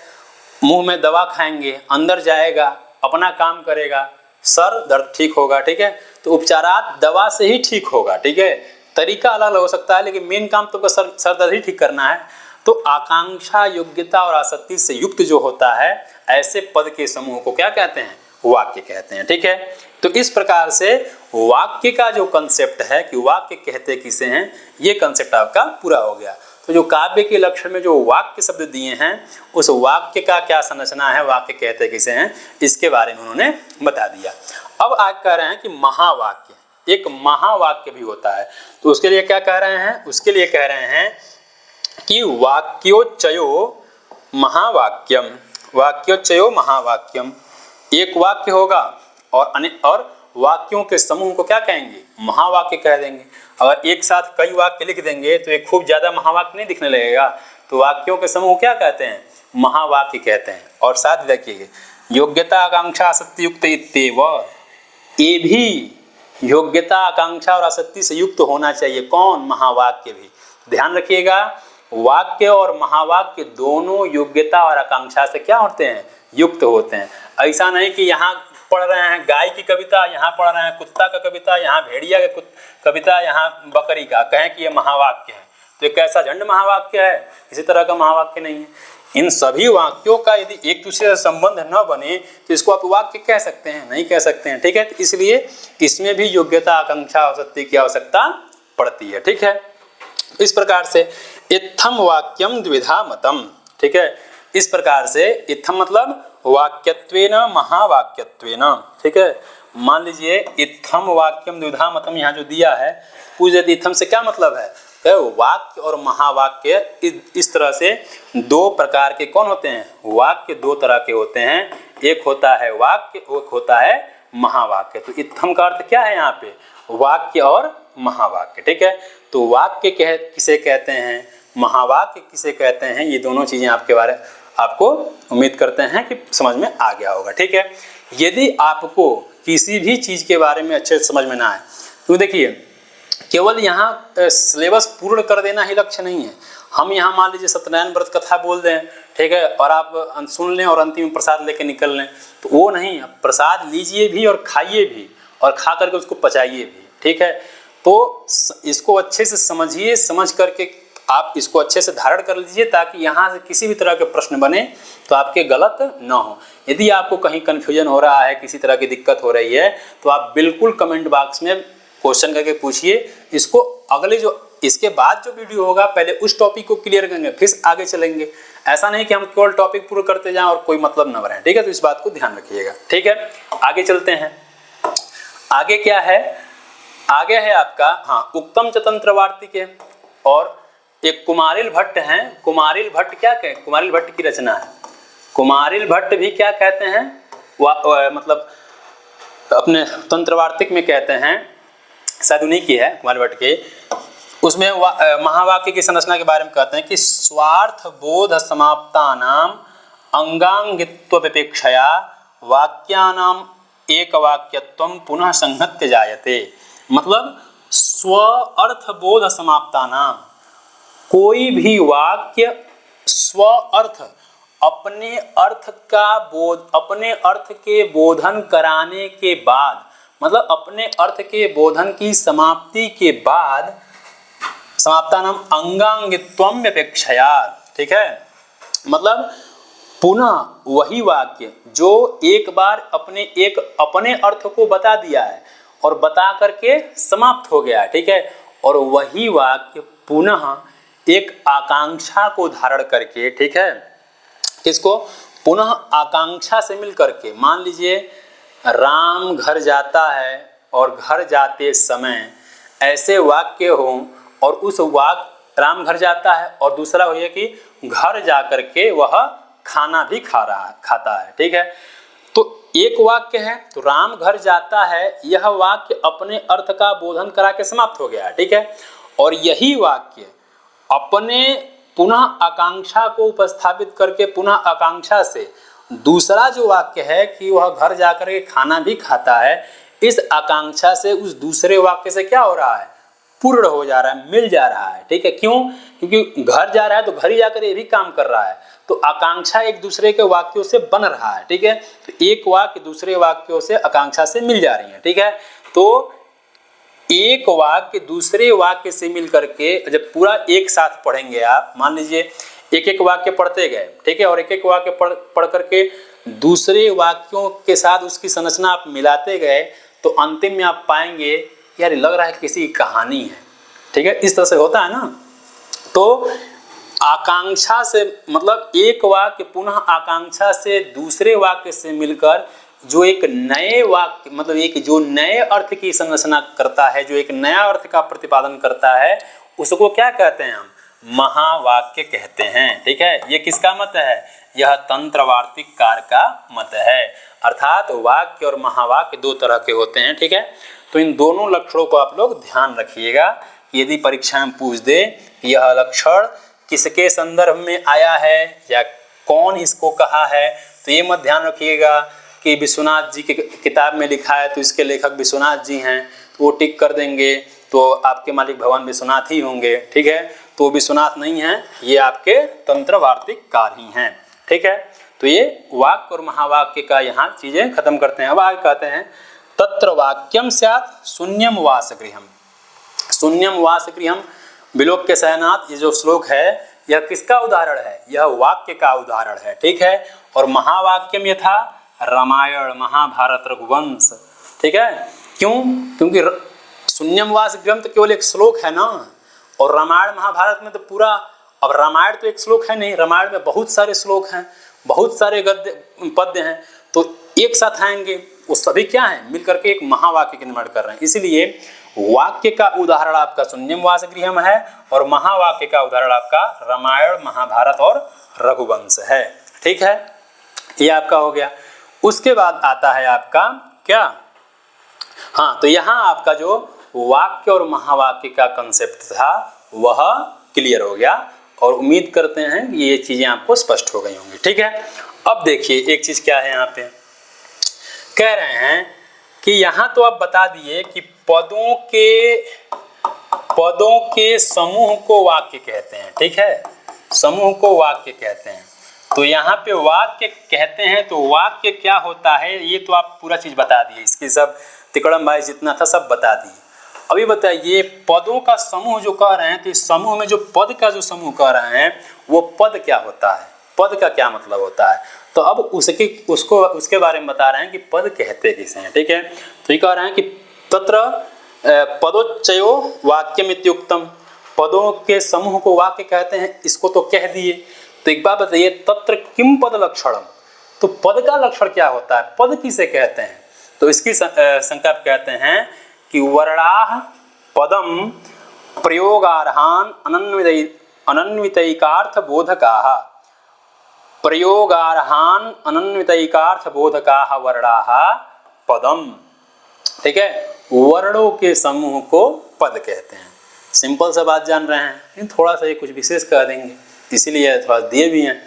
Speaker 1: मुंह में दवा खाएंगे, अंदर जाएगा, अपना काम करेगा, सर दर्द ठीक होगा। ठीक है, तो उपचारात दवा से ही ठीक होगा। ठीक है, तरीका अलग अलग हो सकता है, लेकिन मेन काम तो सर दर्द ही ठीक करना है। तो आकांक्षा, योग्यता और आसक्ति से युक्त जो होता है, ऐसे पद के समूह को क्या कहते हैं? वाक्य कहते हैं। ठीक है, तो इस प्रकार से वाक्य का जो कंसेप्ट है कि वाक्य कहते किसे हैं, ये कंसेप्ट आपका पूरा हो गया। तो जो काव्य के लक्षण में जो वाक्य शब्द दिए हैं, उस वाक्य का क्या संरचना है, वाक्य कहते किसे हैं, इसके बारे में उन्होंने बता दिया। अब आज कह रहे हैं कि महावाक्य, एक महावाक्य भी होता है। तो उसके लिए क्या कह रहे हैं? उसके लिए कह रहे हैं कि वाक्योच्चयो महावाक्यम, वाक्योच्चयो महावाक्यम, एक वाक्य होगा और वाक्यों के समूह को क्या कहेंगे? महावाक्य कह देंगे। अगर एक साथ कई वाक्य लिख देंगे तो एक खूब ज्यादा महावाक्य नहीं दिखने लगेगा, तो वाक्यों के समूह क्या कहते हैं? महावाक्य कहते हैं। और साथ देखिए, योग्यता आकांक्षा आसक्ति युक्त इत्येव, ये भी योग्यता आकांक्षा और आसक्ति से युक्त होना चाहिए। कौन? महावाक्य भी। ध्यान रखिएगा, वाक्य और महावाक्य दोनों योग्यता और आकांक्षा से क्या होते हैं? युक्त होते हैं। ऐसा नहीं कि यहाँ पढ़ रहे हैं गाय की कविता, यहाँ पढ़ रहे हैं कुत्ता का कविता, यहाँ भेड़िया का कविता, यहाँ बकरी का, कहें कि ये महावाक्य है। तो एक ऐसा झंड महावाक्य है, किसी तरह का महावाक्य नहीं है। इन सभी वाक्यों का यदि एक दूसरे से संबंध न बने तो इसको आप वाक्य कह सकते हैं? नहीं कह सकते हैं। ठीक है, तो इसलिए इसमें भी योग्यता आकांक्षा आसक्ति की आवश्यकता पड़ती है। ठीक है, इस प्रकार से इत्थम वाक्यम द्विधा मतम। ठीक है, इस प्रकार से इत्थम मतलब वाक्यत्वेन महावाक्यत्वेन। ठीक है, मान लीजिए इत्थम वाक्यम द्विधा मतम यहाँ जो दिया है, पूछ देते इत्थम से क्या मतलब है? वाक्य और महावाक्य इस तरह से दो प्रकार के कौन होते हैं? वाक्य दो तरह के होते हैं, एक होता है वाक्य, एक होता है महावाक्य। तो इत्थम का अर्थ क्या है यहाँ पे? वाक्य और महावाक्य। ठीक है, तो वाक्य किसे कहते हैं, महावाक्य किसे कहते हैं, ये दोनों चीजें आपको उम्मीद करते हैं कि समझ में आ गया होगा। ठीक है, यदि आपको किसी भी चीज के बारे में अच्छे से समझ में ना आए, तो देखिए केवल यहाँ सिलेबस पूर्ण कर देना ही लक्ष्य नहीं है। हम यहाँ मान लीजिए सत्यनारायण व्रत कथा बोल दें, ठीक है, और आप सुन लें और अंतिम में प्रसाद लेके निकल लें, तो वो नहीं। प्रसाद लीजिए भी और खाइए भी, और खा करके उसको पचाइए भी। ठीक है, तो इसको अच्छे से समझिए, समझ करके आप इसको अच्छे से धारण कर लीजिए, ताकि यहाँ से किसी भी तरह के प्रश्न बने तो आपके गलत न हो। यदि आपको कहीं कन्फ्यूजन हो रहा है, किसी तरह की दिक्कत हो रही है, तो आप बिल्कुल कमेंट बॉक्स में क्वेश्चन करके पूछिए। इसको अगले इसके बाद जो वीडियो होगा, पहले उस टॉपिक को क्लियर करेंगे, फिर आगे चलेंगे। ऐसा नहीं कि हम केवल टॉपिक पूरा करते जाएं और कोई मतलब न बने। ठीक है, तो इस बात को ध्यान रखिएगा। ठीक है, आगे चलते हैं। आगे क्या है? आगे है आपका उत्तम चतंत्र वार्तिके, और एक कुमारिल भट्ट हैं। कुमारिल भट्ट क्या कहते हैं? कुमारिल भट्ट की रचना है। कुमारिल भट्ट भी क्या कहते हैं? मतलब अपने तंत्र वार्तिक में कहते हैं, शायद उन्हीं की है, कुमारिल भट्ट की। उसमें महावाक्य की संरचना के बारे में कहते हैं कि स्वार्थ बोध समाप्तानाम अंगांगित्व विपेक्षया वाक्यानाम एक वाक्यत्वम पुनः संहत्य जायते। मतलब स्व अर्थ बोध समाप्तानाम, कोई भी वाक्य स्व अर्थ, अपने अर्थ के बोधन कराने के बाद, मतलब अपने अर्थ के बोधन की समाप्ति के बाद, समाप्तानाम अंगांगित्वम अपेक्षया। ठीक है, मतलब पुनः वही वाक्य जो एक बार अपने अर्थ को बता दिया है और बता करके समाप्त हो गया। ठीक है, और वही वाक्य पुनः एक आकांक्षा को धारण करके, ठीक है, किसको? पुनः आकांक्षा से मिल करके, मान लीजिए राम घर जाता है और घर जाते समय ऐसे वाक्य हो, और उस वाक्य राम घर जाता है, और दूसरा हो कि घर जा करके वह खाना भी खाता है। ठीक है, तो एक वाक्य है, तो राम घर जाता है, यह वाक्य अपने अर्थ का बोधन करा के समाप्त हो गया, ठीक है। और यही वाक्य अपने पुनः आकांक्षा को उपस्थापित करके पुनः आकांक्षा से दूसरा जो वाक्य है कि वह घर जाकर के खाना भी खाता है, इस आकांक्षा से उस दूसरे वाक्य से क्या हो रहा है, पूर्ण हो जा रहा है, मिल जा रहा है, ठीक है। क्यों? क्योंकि घर जा रहा है तो घर ही जाकर ये भी काम कर रहा है, तो आकांक्षा एक दूसरे के वाक्यों से बन रहा है, ठीक है। तो एक वाक्य दूसरे वाक्यों से आकांक्षा से मिल जा रही है, ठीक है। तो एक वाक्य दूसरे वाक्य से मिल करके जब पूरा एक साथ पढ़ेंगे आप, मान लीजिए एक एक वाक्य पढ़ते गए, ठीक है, और एक एक वाक्य पढ़ करके दूसरे वाक्यों के साथ उसकी संरचना आप मिलाते गए, तो अंतिम में आप पाएंगे यार लग रहा है किसी की कहानी है, ठीक है। इस तरह से होता है ना। तो आकांक्षा से मतलब एक वाक्य पुनः आकांक्षा से दूसरे वाक्य से मिलकर जो एक नए वाक्य मतलब एक जो नए अर्थ की संरचना करता है, जो एक नया अर्थ का प्रतिपादन करता है, उसको क्या कहते हैं हम, महावाक्य कहते हैं, ठीक है। ये किसका मत है, यह तंत्र वार्तिककार का मत है। अर्थात वाक्य और महावाक्य दो तरह के होते हैं, ठीक है। तो इन दोनों लक्षणों को आप लोग ध्यान रखिएगा। यदि परीक्षा में पूछ दे यह लक्षण किसके संदर्भ में आया है या कौन इसको कहा है, तो ये मत ध्यान रखिएगा कि विश्वनाथ जी के किताब में लिखा है तो इसके लेखक विश्वनाथ जी हैं, तो वो टिक कर देंगे तो आपके मालिक भगवान विश्वनाथ ही होंगे, ठीक है। तो विश्वनाथ नहीं है, ये आपके तंत्र वार्तिककार ही हैं, ठीक है। तो ये वाक्य और महावाक्य का यहाँ चीजें खत्म करते हैं। अब आगे कहते हैं तत्र वाक्यम स्यात् शून्यम वासगृहम्। शून्यम वासगृहम् बिलोक के शयनाथ, ये जो श्लोक है यह किसका उदाहरण है, यह वाक्य का उदाहरण है, ठीक है। और महावाक्यम यथा रामायण महाभारत रघुवंश, ठीक है। क्यों? क्योंकि शून्यम वासगृहम् तो केवल एक श्लोक है ना, और रामायण महाभारत में तो पूरा, अब रामायण तो एक श्लोक है नहीं, रामायण में बहुत सारे श्लोक हैं, बहुत सारे गद्य पद्य हैं, तो एक साथ आएंगे वो सभी क्या हैं, मिलकर के एक महावाक्य के निर्माण कर रहे हैं। इसलिए वाक्य का उदाहरण आपका शून्यम वासगृहम् है और महावाक्य का उदाहरण आपका रामायण महाभारत और रघुवंश है, ठीक है। ये आपका हो गया। उसके बाद आता है आपका क्या, हाँ, तो यहाँ आपका जो वाक्य और महावाक्य का कंसेप्ट था वह क्लियर हो गया और उम्मीद करते हैं कि ये चीजें आपको स्पष्ट हो गई होंगी, ठीक है। अब देखिए एक चीज क्या है, यहाँ पे कह रहे हैं कि यहाँ तो आप बता दिए कि पदों के समूह को वाक्य कहते हैं, ठीक है, समूह को वाक्य कहते हैं। तो यहाँ पे वाक्य कहते हैं, तो वाक्य क्या होता है ये तो आप पूरा चीज बता दिए, इसकी सब तिकड़म भाई जितना था सब बता दिए। अभी बताइए पदों का समूह जो कह रहे हैं, तो इस समूह में जो पद का जो समूह कह रहे हैं वो पद क्या होता है, पद का क्या मतलब होता है, तो अब उसके बारे में बता रहे हैं कि पद कहते किसे हैं, ठीक है। तो ये कह रहे हैं कि तत्र पदोच्चयो वाक्यमित्युक्तम, पदों के समूह को वाक्य कहते हैं, इसको तो कह दिए। तो एक बात बताइए तत्र किम पद लक्षणम, तो पद का लक्षण क्या होता है, पद किसे कहते हैं, तो इसकी संज्ञा कहते हैं कि वर्णाः पदम प्रयोगार्हान अनन्वितैकार्थ बोधकाः, प्रयोगार्हान अनन्वितैकार्थ बोधकाः वर्णाः पदम, ठीक है। वर्णों के समूह को पद कहते हैं। सिंपल सा बात जान रहे हैं, लेकिन थोड़ा सा ये कुछ विशेष कर देंगे, इसीलिए थोड़ा दिए भी हैं।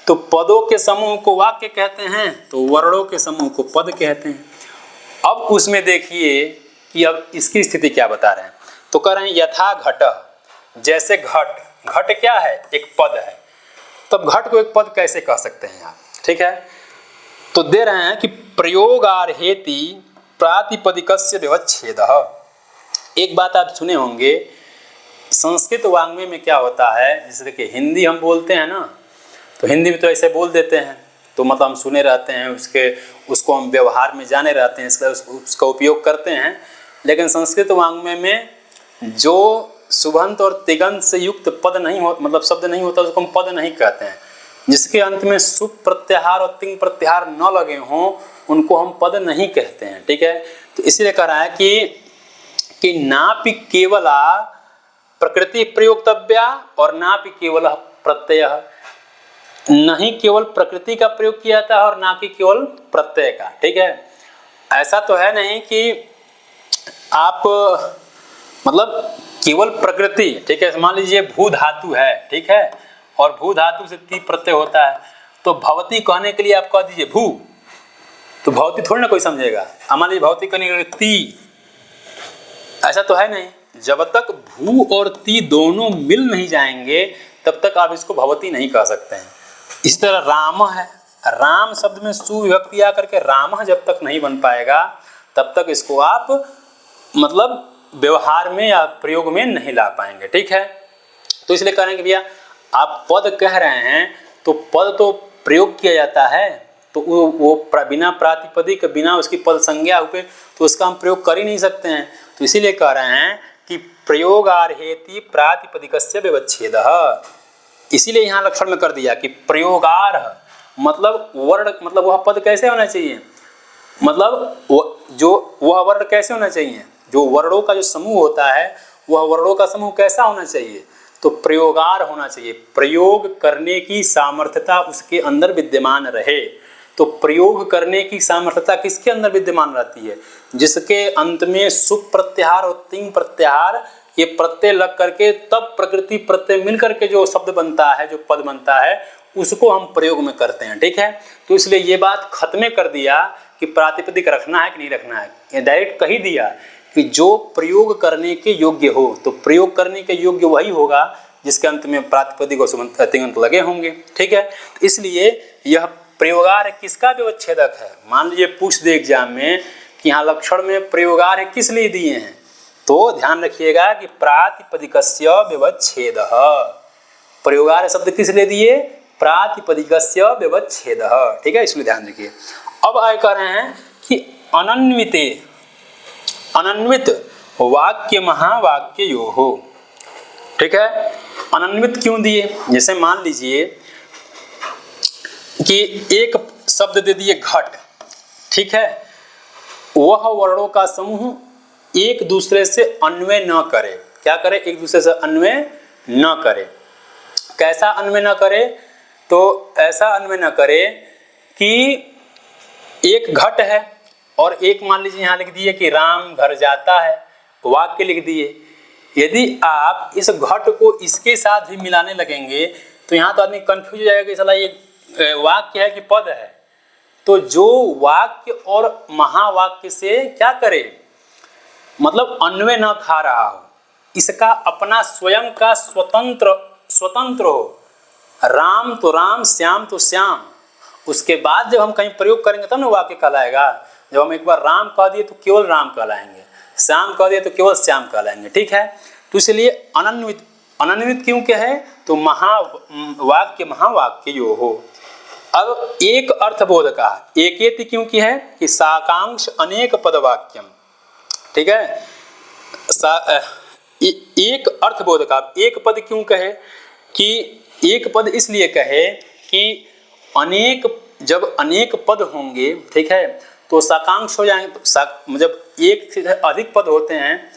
Speaker 1: तो पदों के समूह को वाक्य कहते हैं, तो वर्णों के समूह को पद कहते हैं। अब उसमें देखिए कि अब इसकी स्थिति क्या बता रहे हैं, तो कह रहे हैं यथा घट, जैसे घट, घट क्या है, एक पद है, तब घट को एक पद कैसे कह सकते हैं आप, ठीक है। तो दे रहे हैं कि प्रयोगार्हेति प्रातिपदिकस्य व्यवच्छेदः। एक बात आप सुने होंगे संस्कृत वाङ्मय में क्या होता है, जैसे देखिए हिंदी हम बोलते हैं ना, तो हिंदी में तो ऐसे बोल देते हैं, तो मतलब हम सुने रहते हैं, उसको हम व्यवहार में जाने रहते हैं, उसका उपयोग करते हैं। लेकिन संस्कृत वाङ्मय में जो सुबंत और तिगंत से युक्त पद नहीं हो, मतलब शब्द नहीं होता, उसको हम पद नहीं कहते हैं। जिसके अंत में सुप प्रत्याहार और तिंग प्रत्याहार न लगे हों उनको हम पद नहीं कहते हैं, ठीक है। तो इसलिए कह रहा है कि नापि केवला प्रकृति प्रयोक्तव्या और नापि केवल प्रत्यय, नहीं केवल प्रकृति का प्रयोग किया जाता है और ना कि केवल प्रत्यय का। ठीक है, ऐसा तो है नहीं कि आप मतलब केवल प्रकृति, ठीक है, मान लीजिए भू धातु है, ठीक है, और भू धातु से ती प्रत्यय होता है, तो भवती कहने के लिए आप कह दीजिए भू, तो भवती थोड़ी ना कोई समझेगा। मान लीजिए भवती कहने के लिए ती, ऐसा तो है नहीं। जब तक भू और ती दोनों मिल नहीं जाएंगे तब तक आप इसको भवती नहीं कह सकते हैं। इसी तरह राम है, राम शब्द में सु विभक्ति आकर के राम जब तक नहीं बन पाएगा तब तक इसको आप मतलब व्यवहार में या प्रयोग में नहीं ला पाएंगे। ठीक है, तो इसलिए कह रहे हैं कि भैया आप पद कह रहे हैं तो पद तो प्रयोग किया जाता है, तो वो बिना प्रातिपदिक बिना उसकी पद संज्ञा हुए तो उसका हम प्रयोग कर ही नहीं सकते हैं। तो इसीलिए कह रहे हैं कि प्रयोगार्हेति प्रातिपदिकस्य व्यवच्छेदः। इसीलिए यहाँ लक्षण में कर दिया कि प्रयोगार्ह मतलब वर्ण, मतलब वह पद कैसे होना चाहिए, मतलब वह वर्ण कैसे होना चाहिए, जो वर्णों का जो समूह होता है वह वर्णों का समूह कैसा होना चाहिए, तो प्रयोगार होना चाहिए। प्रयोग करने की सामर्थ्यता उसके अंदर विद्यमान रहे। तो प्रयोग करने की सामर्थ्यता किसके अंदर विद्यमान रहती है, जिसके अंत में सुप प्रत्याहार और तिंग प्रत्याहार ये प्रत्यय लग करके तब प्रकृति प्रत्यय मिल करके जो शब्द बनता है, जो पद बनता है, उसको हम प्रयोग में करते हैं। ठीक है, तो इसलिए ये बात खत्म कर दिया कि प्रातिपदिक रखना है कि नहीं रखना है, ये डायरेक्ट कही दिया कि जो प्रयोग करने के योग्य हो, तो प्रयोग करने के योग्य वही होगा जिसके अंत में प्रातिपदिक और तिङन्त लगे होंगे। ठीक है, इसलिए यह प्रयोगार किसका व्यवच्छेदक है। मान लीजिए पूछ दे एग्जाम में कि यहाँ लक्षण में प्रयोगार है किस लिए दिए हैं, तो ध्यान रखिएगा कि प्रातिपदिकस्य व्यवच्छेदः। प्रयोगार शब्द किस लिए दिए, प्रातिपदिकस्य व्यवच्छेदः। ठीक है, इसलिए ध्यान रखिए। अब आए कह रहे हैं कि अनन्वित वाक्य महावाक्ययोः। ठीक है, अनन्वित क्यों दिए, जैसे मान लीजिए कि एक शब्द दे दिए घट, ठीक है, वह वर्णों का समूह एक दूसरे से अन्वय न करे। क्या करे, एक दूसरे से अन्वय न करे। कैसा अन्वय न करे, तो ऐसा अन्वय न करे कि एक घट है और एक मान लीजिए यहाँ लिख दिए कि राम घर जाता है, वाक्य लिख दिए। यदि आप इस घट को इसके साथ भी मिलाने लगेंगे तो यहाँ तो आदमी कंफ्यूज हो जाएगा कि साला ये वाक्य है कि पद है। तो जो वाक्य और महावाक्य से क्या करे, मतलब अन्वय न खा रहा हो, इसका अपना स्वयं का स्वतंत्र हो। राम तो राम, श्याम तो श्याम, उसके बाद जब हम कहीं प्रयोग करेंगे तब ना वाक्य कहलाएगा। जब हम एक बार राम कह दिए तो केवल राम कहलाएंगे, श्याम कह दिए तो केवल श्याम कहलाएंगे। ठीक है, तो इसलिए अनन्वित क्यों क्या है, तो वाक्य महावाक्ययोः। अब एक अर्थबोध का एकेति क्यों की है कि साकांक्ष अनेक पदवाक्यम। ठीक है, एक अर्थबोध का एक पद क्यों कहे, कि एक पद इसलिए कहे कि जब अनेक पद होंगे, ठीक है, तो साकांक्ष हो जाएंगे। तो जब एक से अधिक पद होते हैं,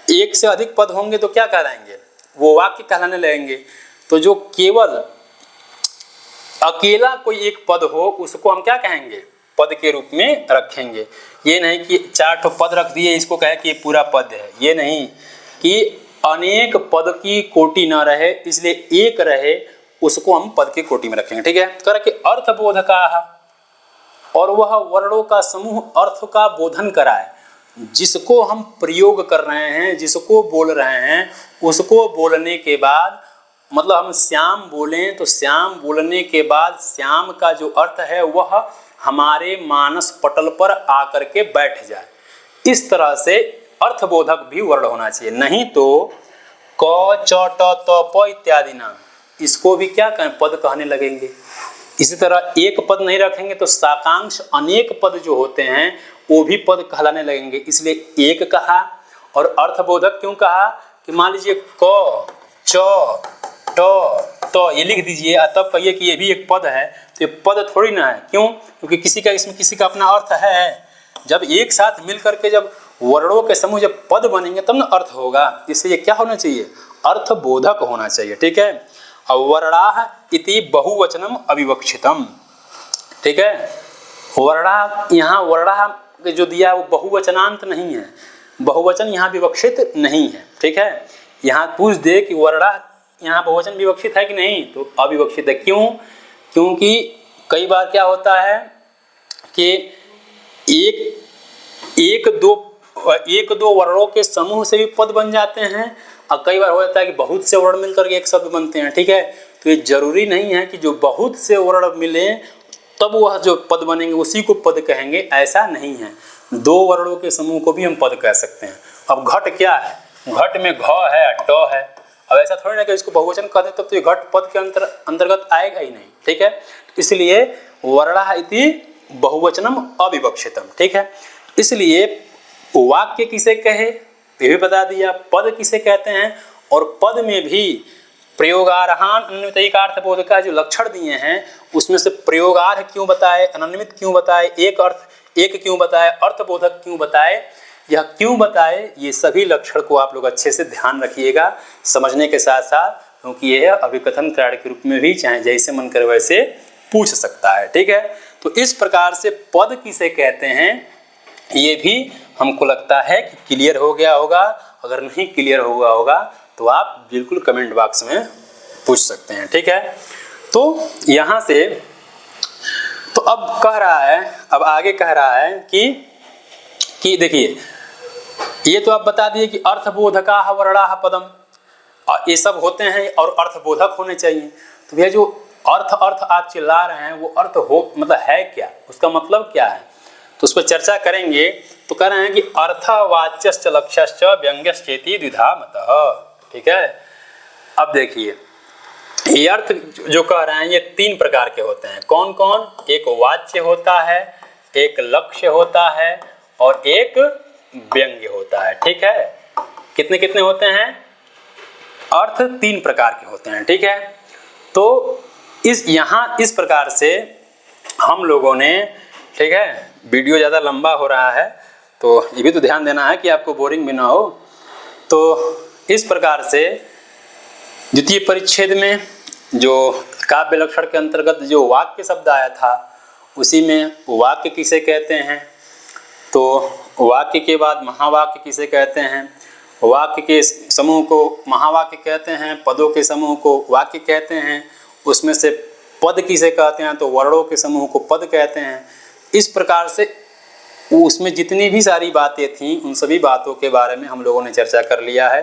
Speaker 1: एक से अधिक पद होंगे तो क्या कहलाएंगे, वो वाक्य कहलाने लगेंगे। तो जो केवल अकेला कोई एक पद हो उसको हम क्या कहेंगे, पद के रूप में रखेंगे। ये नहीं कि 4 ठो पद रख दिए इसको कहे कि ये पूरा पद है, ये नहीं, कि अनेक पद की कोटि न रहे, इसलिए एक रहे, उसको हम पद की कोटि में रखेंगे। ठीक है, कर के अर्थबोध का, और वह वर्णों का समूह अर्थ का बोधन कराए। जिसको हम प्रयोग कर रहे हैं, जिसको बोल रहे हैं, उसको बोलने के बाद, मतलब हम श्याम बोलें तो श्याम बोलने के बाद श्याम का जो अर्थ है वह हमारे मानस पटल पर आकर के बैठ जाए। इस तरह से अर्थबोधक भी वर्ण होना चाहिए। नहीं तो क च ट त प इत्यादि नाम, इसको भी क्या कहें, पद कहने लगेंगे। इसी तरह एक पद नहीं रखेंगे तो साकांक्ष अनेक पद जो होते हैं वो भी पद कहलाने लगेंगे। इसलिए एक कहा, और अर्थबोधक क्यों कहा, कि मान लीजिए क च ट ये लिख दीजिए, तब कहिए कि ये भी एक पद है, तो ये पद थोड़ी ना है। क्यों, क्योंकि इसमें किसी का अपना अर्थ है। जब एक साथ मिल करके जब वर्णों के समूह जब पद बनेंगे तब ना अर्थ होगा। इसलिए क्या होना चाहिए, अर्थबोधक होना चाहिए। ठीक है, वर्णाः इति बहुवचनम अविवक्षितम। ठीक है, वर्णा, यहाँ वर्णा जो दिया है वो बहुवचनांत नहीं है, बहुवचन यहाँ विवक्षित नहीं है। ठीक है, यहाँ पूछ दे कि वर्णा यहाँ बहुवचन विवक्षित है कि नहीं, तो अविवक्षित है। क्यों? क्योंकि कई बार क्या होता है कि एक दो वर्णों के समूह से भी पद बन जाते हैं, और कई बार हो जाता है कि बहुत से वर्ण मिलकर के एक शब्द बनते हैं। ठीक है, तो ये जरूरी नहीं है कि जो बहुत से वर्ण मिले तब वह जो पद बनेंगे उसी को पद कहेंगे, ऐसा नहीं है। दो वर्णों के समूह को भी हम पद कह सकते हैं। अब घट क्या है? घट में घ है, ट है। अब ऐसा थोड़ी ना कि इसको बहुवचन कहते तब तो ये घट पद के अंतर्गत आएगा ही नहीं। ठीक है, इसलिए वर्णः इति बहुवचनम अविवक्षितम। ठीक है, इसलिए वाक्य किसे कहे ये भी बता दिया, पद किसे कहते हैं, और पद में भी प्रयोगार्हान अन्वयिकार्थबोधक का जो लक्षण दिए हैं उसमें से प्रयोगार्ह क्यों बताए, अनन्वित क्यों बताए, एक अर्थ एक क्यों बताए, अर्थबोधक क्यों बताए, यह क्यों बताए, ये सभी लक्षण को आप लोग अच्छे से ध्यान रखिएगा समझने के साथ साथ, क्योंकि यह अभिकथन कार्य के रूप में भी चाहे जैसे मन करे वैसे पूछ सकता है। ठीक है, तो इस प्रकार से पद किसे कहते हैं ये भी हमको लगता है कि क्लियर हो गया होगा। अगर नहीं क्लियर हुआ होगा तो आप बिल्कुल कमेंट बॉक्स में पूछ सकते हैं। ठीक है, तो यहाँ से तो अब कह रहा है, अब आगे कह रहा है कि देखिए ये तो आप बता दिए कि अर्थबोधकाः वर्णाः पदम, और ये सब होते हैं और अर्थबोधक होने चाहिए। तो भैया जो अर्थ आप चिल्ला रहे हैं वो अर्थ हो मतलब है क्या, उसका मतलब क्या है, तो उस पर चर्चा करेंगे। तो कह रहे हैं कि अर्थवाच्यश्च लक्ष्यश्च व्यंग्यश्चेति द्विधा मतः। ठीक है, अब देखिए ये अर्थ जो कह रहे हैं ये तीन प्रकार के होते हैं। कौन कौन? एक वाच्य होता है, एक लक्ष्य होता है और एक व्यंग्य होता है। ठीक है, कितने कितने होते हैं? अर्थ तीन प्रकार के होते हैं। ठीक है, तो इस प्रकार से हम लोगों ने, ठीक है, वीडियो ज़्यादा लंबा हो रहा है तो ये भी तो ध्यान देना है कि आपको बोरिंग भी ना हो। तो इस प्रकार से द्वितीय परिच्छेद में जो काव्य लक्षण के अंतर्गत जो वाक्य शब्द आया था उसी में वाक्य किसे कहते हैं, तो वाक्य के बाद महावाक्य किसे कहते हैं, वाक्य के समूह को महावाक्य कहते हैं, पदों के समूह को वाक्य कहते हैं, उसमें से पद किसे कहते हैं तो वर्णों के समूह को पद कहते हैं। इस प्रकार से उसमें जितनी भी सारी बातें थीं उन सभी बातों के बारे में हम लोगों ने चर्चा कर लिया है।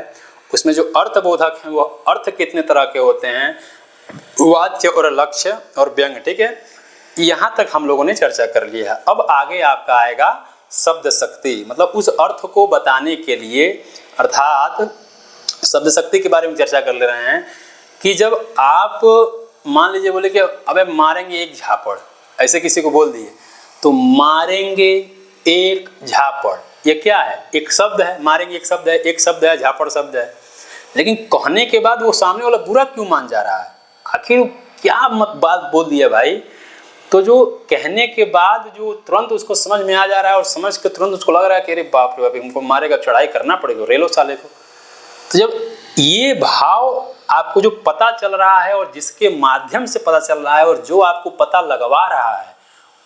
Speaker 1: उसमें जो अर्थबोधक हैं वो अर्थ कितने तरह के होते हैं, वाच्य और लक्ष्य और व्यंग। ठीक है, यहाँ तक हम लोगों ने चर्चा कर लिया है। अब आगे आपका आएगा शब्द शक्ति, मतलब उस अर्थ को बताने के लिए, अर्थात शब्द शक्ति के बारे में चर्चा कर ले रहे हैं कि जब आप मान लीजिए बोले कि अबे मारेंगे एक झापड़, ऐसे किसी को बोल दिए तो मारेंगे एक झापड़, ये क्या है? एक शब्द है, मारेंगे एक शब्द है, झापड़ शब्द है, लेकिन कहने के बाद वो सामने वाला बुरा क्यों मान जा रहा है? आखिर क्या मत बात बोल दिया भाई। तो जो कहने के बाद जो तुरंत उसको समझ में आ जा रहा है और समझ के तुरंत उसको लग रहा है कि अरे बाप रे बाप हमको मारेगा, चढ़ाई करना पड़ेगा, रेलो साले को। तो जब ये भाव आपको जो पता चल रहा है और जिसके माध्यम से पता चल रहा है और जो आपको पता लगवा रहा है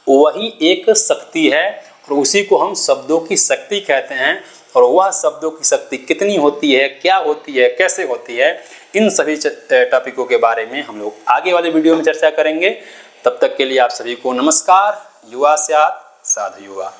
Speaker 1: वही एक शक्ति है, और उसी को हम शब्दों की शक्ति कहते हैं। और वह शब्दों की शक्ति कितनी होती है, क्या होती है, कैसे होती है, इन सभी टॉपिकों के बारे में हम लोग आगे वाले वीडियो में चर्चा करेंगे। तब तक के लिए आप सभी को नमस्कार। युवा स्यात् साधु युवा।